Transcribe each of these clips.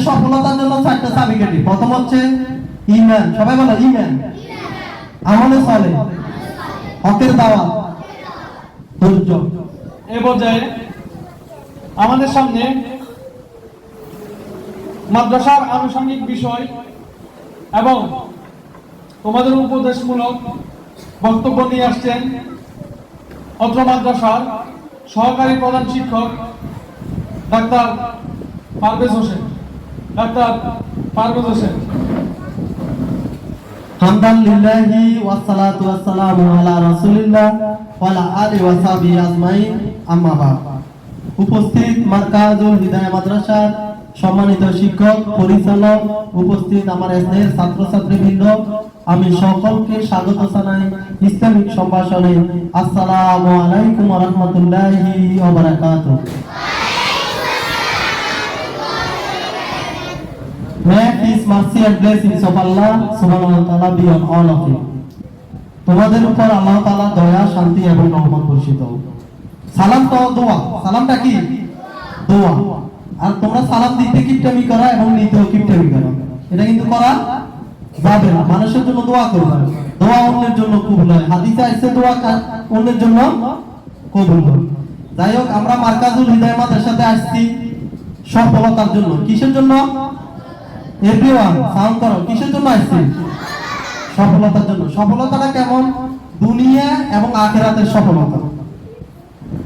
সফলতার জন্য চারটা চাবিকাঠি। প্রথম হচ্ছে ঈমান, সবাই বলো ঈমান, আমলে চলে, হকের দাওয়াত, ধৈর্য। এই পর্যায়ে আমাদের সামনে মাদ্রাসার আনুষঙ্গিক বিষয় এবং তোমাদের উপদেশমূলক বক্তব্য নিয়ে আসছেন অত্র মাদ্রাসার সহকারী প্রধান শিক্ষক ডাক্তার পারভেজ হোসেন। হামদান লিল্লাহি ওয়াসসালাতু ওয়াসসালামু আলা রাসূলিল্লাহ ওয়া আলা আলিহি ওয়া সাহবিহি আজমাইন, আম্মা বাদ। উপস্থিত মারকাজুল হিদায়াহ মাদ্রাসার সম্মানিত শিক্ষক, পরিচালক, উপস্থিত আমার স্নেহের ছাত্রছাত্রীবৃন্দ, আমি সকলকে স্বাগত জানাই ইসলামিক সম্ভাষণে। আসসালামু আলাইকুম ওয়া রাহমাতুল্লাহি ওয়া বারাকাতুহু। May His mercy and blessings of Allah subhanahu wa ta'ala be on all of you. তোমাদের উপর আল্লাহ তাআলা দয়া, শান্তি এবং রহমত বর্ষিত হোক। সালাম তো দোয়া, সালামটা কি? দোয়া। আর তোমরা সালাম দিতে কিপটামি করা এবং নিতেও কিপটামি করা, এটা কিন্তু করা যাবে না। মানুষের জন্য দোয়া করবে, দোয়া অন্যের জন্য কবুল হয়। হাদিসে আছে দোয়া অন্যের জন্য কবুল হয়। যাই হোক, আমরা মারকাজুল হিদায়াহ মাদ্রাসাতে আসছি সফলতার জন্য। কিসের জন্য? এভরিওয়ান সাউন্ড করো, কিসের জন্য আসছি? সফলতার জন্য। সফলতাটা কেমন? দুনিয়া এবং আখিরাতের সফলতা।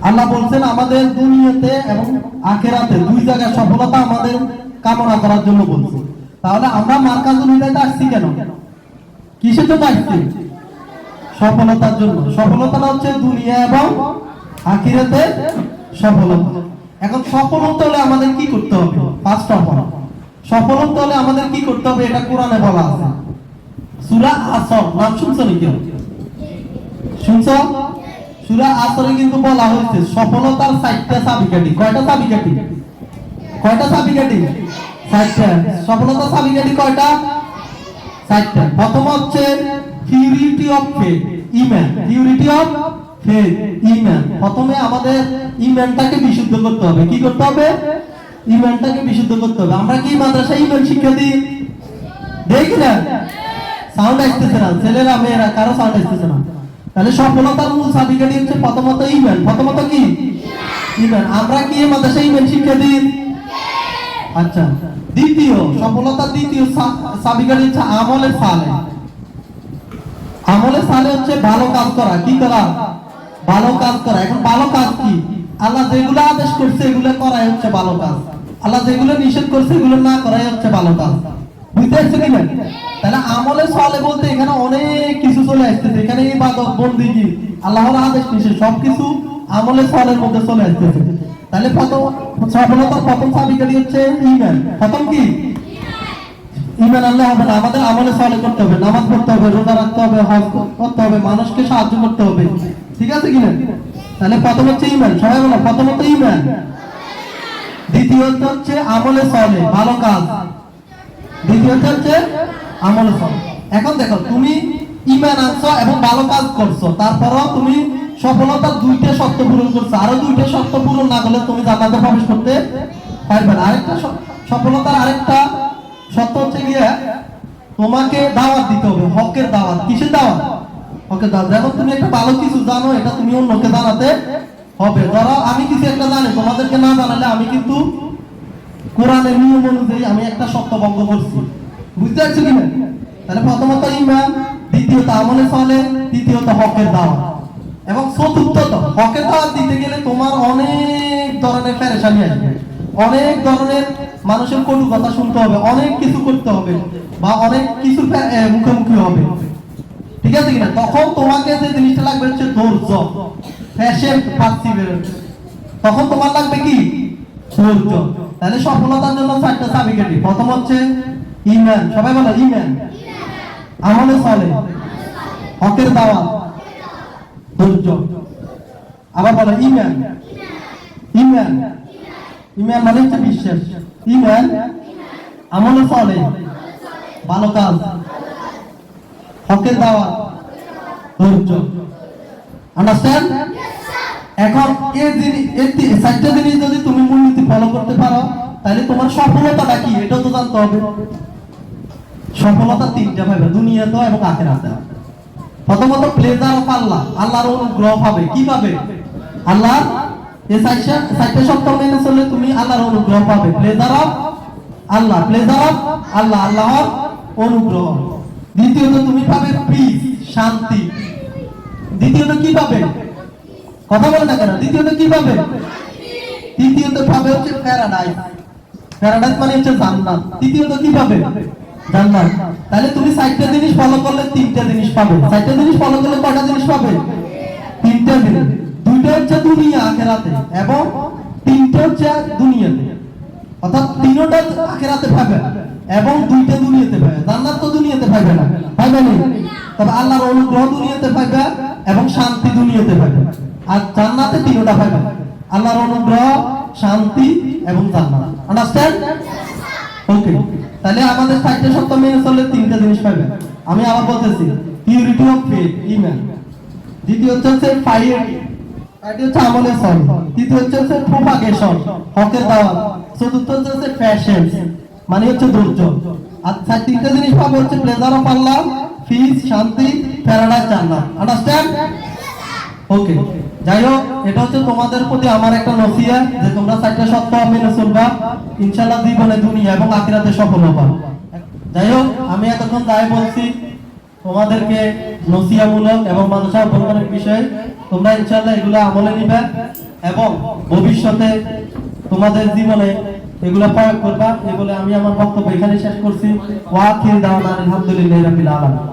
আল্লাহ বলছেন আমাদের দুনিয়াতে এবং আখিরাতে দুই জায়গায় সফলতা আমাদের কামনা করার জন্য বলছে। তাহলে আমরা মারকাজুল হিদায়াতে আসছি কেন? কিসের জন্য আসছি? সফলতার জন্য। সফলতাটা হচ্ছে দুনিয়া এবং আখিরাতে সফলতা। এখন সফল হতে হলে আমাদের কি করতে হবে? ফার্স্ট অফ অল সফল হতে হলে আমাদের কি করতে হবে? এটা কোরআনে বলা আছে। সূরা আসর, নাম শুনছো নাকি? শুনছো? সূরা আসরে কিন্তু বলা হয়েছে সফলতার 4টা চাবিকাঠি। কয়টা চাবিকাঠি? কয়টা চাবিকাঠি? 4টা। সফলতার চাবিকাঠি কয়টা? 4টা। প্রথম হচ্ছে পিউরিটি অফ ফেথ, ঈমান। পিউরিটি অফ ফেথ, ঈমান। প্রথমে আমাদের ঈমানটাকে বিশুদ্ধ করতে হবে। কি করতে হবে? ঈমানটাকে বিশুদ্ধ করতে হবে। আমরা কি মাদ্রাসায় ঈমান শিক্ষা দিই? দেখি না? সাউন্ড আসতেছে না, ছেলেরা মেয়েরা কারো সাউন্ড আসতেছে না। তাহলে সফলতার মূল চাবিকাঠি হচ্ছে প্রথমত ঈমান। প্রথমত কি? ঈমান। আমরা কি মাদ্রাসায় ঈমান শিক্ষা দিই? আচ্ছা। দ্বিতীয়, সফলতার দ্বিতীয় চাবিকাঠি হচ্ছে আমলে সালেহ। আমলে সালেহ হচ্ছে ভালো কাজ করা। কি করা? ভালো কাজ করা। এখন ভালো কাজ কি? আল্লাহ যেগুলো আদেশ করছে এগুলো করাই হচ্ছে ভালো কাজ। আল্লাহ যেগুলো নিষেধ করছে এগুলো না করাই হচ্ছে ভালো কাজ। বুঝতে পারছো কি না? তাহলে আমলে সালেহ বলতে এখানে অনেক কিছু চলে আসতেছে। এখানে ইবাদত, বন্দেগী, আল্লাহর আদেশ নিষেধ সবকিছু আমলে সালেহের মধ্যে চলে আসতেছে। তাহলে সফলতার প্রথম চাবিকাঠি হচ্ছে ঈমান। প্রথম কি? ঈমান আনলে হবে না, আমাদের আমলে সালেহ করতে হবে। নামাজ পড়তে হবে, রোজা রাখতে হবে, হজ করতে হবে, মানুষকে সাহায্য করতে হবে। ঠিক আছে কি না? তাহলে প্রথম হচ্ছে ঈমান। সবাই বলো প্রথমত ঈমান। দ্বিতীয়ত হচ্ছে আমলে সালেহ, ভালো কাজ। দ্বিতীয়ত হচ্ছে আমলে সালেহ। এখন দেখো, তুমি ঈমান আনছো এবং ভালো কাজ করছো, তারপরও তুমি সফলতার 2টা শর্ত পূরণ করছো। আরো 2টা শর্ত পূরণ না করলে তুমি জান্নাতে প্রবেশ করতে পারবে না। আরেকটা সফলতার আরেকটা শর্ত হচ্ছে গিয়ে তোমাকে দাওয়াত দিতে হবে, হকের দাওয়াত। কিসের দাওয়াত? হকের দাওয়াত। যখন তুমি একটা ভালো কিছু জানো, এটা তুমি অন্যকে জানাতে হবে। ধরো আমি কিছু একটা জানি, তোমাদেরকে না জানালে আমি কিন্তু কোরআনের নিয়ম অনুযায়ী আমি একটা শর্ত ভঙ্গ করছি। বুঝতে পারছো কি না? তাহলে প্রথমত ঈমান, দ্বিতীয়ত আমলে সালেহ, তৃতীয়ত হকের দাওয়াত এবং চতুর্থত হকের দাওয়াত দিতে গেলে তোমার অনেক ধরনের পেরেশানি আসবে, অনেক ধরনের মানুষের কটু কথা শুনতে হবে, অনেক কিছু করতে হবে বা অনেক কিছু মুখোমুখি হবে। ঠিক আছে কিনা? তখন তোমাকে যে জিনিসটা লাগবে হচ্ছে ধৈর্য, পেশেন্ট, পার্সিভিয়ারেন্স। তখন তোমার লাগবে কি? ধৈর্য। তাহলে সফলতার জন্য 4টা চাবিকাঠি। প্রথম হচ্ছে ঈমান। সবাই বলো ঈমান, আমলে সালেহ, হকের দাওয়াত, ধৈর্য। আবার বলো ঈমান। ঈমান, ঈমান মানে হচ্ছে বিশ্বাস। ঈমান, আমলে সালেহ, ভালো কাজ, হকের দাওয়াত, ধৈর্য। আন্ডারস্ট্যান্ড? এখন এই 4টা জিনিস যদি তুমি মূলনীতি ফলো করতে পারো, তাহলে তোমার সফলতাটা কি এটাও তো জানতে হবে। সফলতা তিনটা পাবে, দুনিয়াতে এবং আখিরাতে। প্রথমত প্লেজার অফ আল্লাহ, আল্লাহর অনুগ্রহ পাবে। কি পাবে? আল্লাহর এই চারটা সত্য মেনে চললে তুমি আল্লাহর অনুগ্রহ পাবে। Pleasure of Allah, pleasure of Allah, আল্লাহর অনুগ্রহ। দ্বিতীয়ত তুমি পাবে পিস, শান্তি। দ্বিতীয়ত কি পাবে? কথা বলে না কেন? দ্বিতীয়ত কি পাবে? তৃতীয়ত পাবে হচ্ছে প্যারাডাইস। প্যারাডাইস মানে হচ্ছে জান্নাত। তৃতীয়ত কি পাবে? জান্নাত। তাহলে তুমি চারটা জিনিস ফলো করলে তিনটা জিনিস পাবে। চারটা জিনিস ফলো করলে কয়টা জিনিস পাবে? তিনটা জিনিস। দুইটা হচ্ছে দুনিয়া আখিরাতে এবং তিনটা হচ্ছে দুনিয়াতে। অর্থাৎ তিনটা আখিরাতে পাবে এবং দুইটা দুনিয়াতে পাবে। জান্নাত তো দুনিয়াতে পাবে না, পাবে না। তবে আল্লাহর অনুগ্রহ দুনিয়াতে পাবে এবং শান্তি দুনিয়াতে পাবে। আর জান্নাতে তিনটা পাবে, আল্লাহর অনুগ্রহ, শান্তি এবং জান্নাত। আন্ডারস্ট্যান্ড? ওকে। তাহলে আমাদের চারটা সত্য মেনে চললে তিনটা জিনিস পাবে। আমি আবার বলতেছি, পিউরিটি অফ ফেথ, ঈমান। দ্বিতীয় হচ্ছে পাইরিটি, এটা হচ্ছে আমলের সল। তৃতীয় হচ্ছে প্রোপাগেশন, হকের দাওয়াত। চতুর্থ হচ্ছে প্যাশন্স, মানে হচ্ছে ধৈর্য। আর তিনটা জিনিস পাবে হচ্ছে প্লেজার অফ আল্লাহ, পিস, শান্তি, প্যারাডাইস, জান্নাত। আন্ডারস্ট্যান্ড? ওকে। যাই হোক, এটা হচ্ছে তোমাদের প্রতি আমার একটা নসিহত যে তোমরা চারটা সত্য মেনে চলবা, ইনশাআল্লাহ জীবনে দুনিয়া এবং আখিরাতে সফল হবা। যাই হোক, আমি এতক্ষণ যাই বলছি তোমাদেরকে নসিহতমূলক এবং মানুষের অভ্যন্তরীণ বিষয়, তোমরা ইনশাআল্লাহ এগুলো আমলে নিবে এবং ভবিষ্যতে তোমাদের জীবনে এগুলো প্রয়োগ করবা। এই বলে আমি আমার বক্তব্য এখানে শেষ করছি। ওয়া আখির দাওয়ানা আলহামদুলিল্লাহি রাব্বিল আলামিন।